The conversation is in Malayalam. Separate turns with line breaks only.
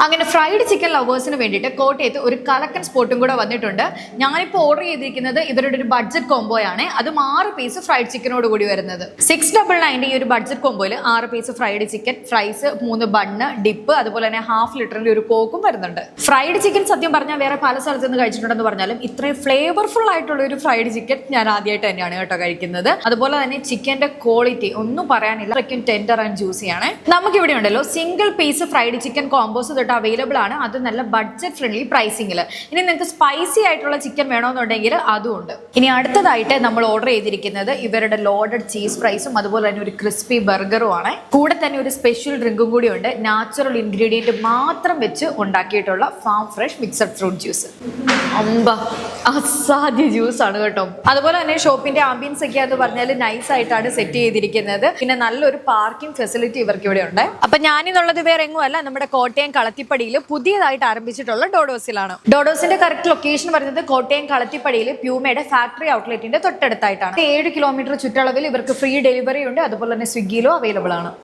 അങ്ങനെ ഫ്രൈഡ് ചിക്കൻ ലവേഴ്സിന് വേണ്ടിയിട്ട് കോട്ടയത്ത് ഒരു കലക്കൻ സ്പോട്ടും കൂടെ വന്നിട്ടുണ്ട്. ഞാനിപ്പോൾ ഓർഡർ ചെയ്തിരിക്കുന്നത് ഇവരുടെ ഒരു ബഡ്ജറ്റ് കോംബോയാണ്. അതും 6 പീസ് ഫ്രൈഡ് ചിക്കനോട് കൂടി വരുന്നത്. 699 ഈ ഒരു ബഡ്ജറ്റ് കോംബോയിൽ 6 piece fried chicken, fries, 3 bun, dip, അതുപോലെ തന്നെ ½ ലിറ്ററിന്റെ ഒരു കോക്കും വരുന്നുണ്ട്. ഫ്രൈഡ് ചിക്കൻ സത്യം പറഞ്ഞാൽ വേറെ പല സ്ഥലത്ത് നിന്ന് കഴിച്ചിട്ടുണ്ടെന്ന് പറഞ്ഞാലും ഇത്രയും ഫ്ലേവർഫുൾ ആയിട്ടുള്ള ഒരു ഫ്രൈഡ് ചിക്കൻ ഞാൻ ആദ്യമായിട്ട് തന്നെയാണ് കേട്ടോ കഴിക്കുന്നത്. അതുപോലെ തന്നെ ചിക്കന്റെ ക്വാളിറ്റി ഒന്നും പറയാനില്ല, അത്രയ്ക്കും ടെൻഡർ ആൻഡ് ജ്യൂസിയാണ്. നമുക്കിവിടെ ഉണ്ടല്ലോ single piece fried chicken combos available ആണ്. അത് നല്ല ബഡ്ജറ്റ് ഫ്രണ്ട്ലി പ്രൈസിംഗിൽ. ഇനി നിങ്ങൾക്ക് സ്പൈസി ആയിട്ടുള്ള ചിക്കൻ വേണമെന്നുണ്ടെങ്കിൽ അതും ഉണ്ട്. ഇനി അടുത്തതായിട്ട് നമ്മൾ ഓർഡർ ചെയ്തിരിക്കുന്നത് ഇവരുടെ ലോഡഡ് ചീസ് ഫ്രൈസും അതുപോലെ തന്നെ ഒരു ക്രിസ്പി ബർഗറും ആണ്. കൂടെ തന്നെ ഒരു സ്പെഷ്യൽ ഡ്രിങ്കും കൂടി ഉണ്ട്. നാച്ചുറൽ ഇൻഗ്രീഡിയന്റ് മാത്രം വെച്ച് ഉണ്ടാക്കിയിട്ടുള്ള farm fresh mixed fruit juice. അസാധ്യ ജ്യൂസ് ആണ് കേട്ടോ. അതുപോലെ തന്നെ ഷോപ്പിന്റെ ആംബിയൻസ് ഒക്കെ എന്ന് പറഞ്ഞാൽ നൈസ് ആയിട്ടാണ് സെറ്റ് ചെയ്തിരിക്കുന്നത്. പിന്നെ നല്ലൊരു പാർക്കിംഗ് ഫെസിലിറ്റി ഇവർക്ക് ഇവിടെ ഉണ്ട്. അപ്പൊ ഞാനിന്നുള്ളത് വേറെ എങ്ങും അല്ല, നമ്മുടെ കോട്ടയം കളത്തിപ്പടിയിൽ പുതിയതായിട്ട് ആരംഭിച്ചിട്ടുള്ള ഡോഡോസിലാണ്. ഡോഡോസിന്റെ കറക്റ്റ് ലൊക്കേഷൻ പറയുന്നത് കോട്ടയം കളത്തിപ്പടിയിൽ പ്യൂമയുടെ ഫാക്ടറി ഔട്ട്ലെറ്റിന്റെ തൊട്ടടുത്തായിട്ടാണ്. 7 കിലോമീറ്റർ ചുറ്റളവിൽ ഇവർക്ക് ഫ്രീ ഡെലിവറി ഉണ്ട്. അതുപോലെ തന്നെ സ്വിഗ്ഗിയിലും അവൈലബിൾ ആണ്.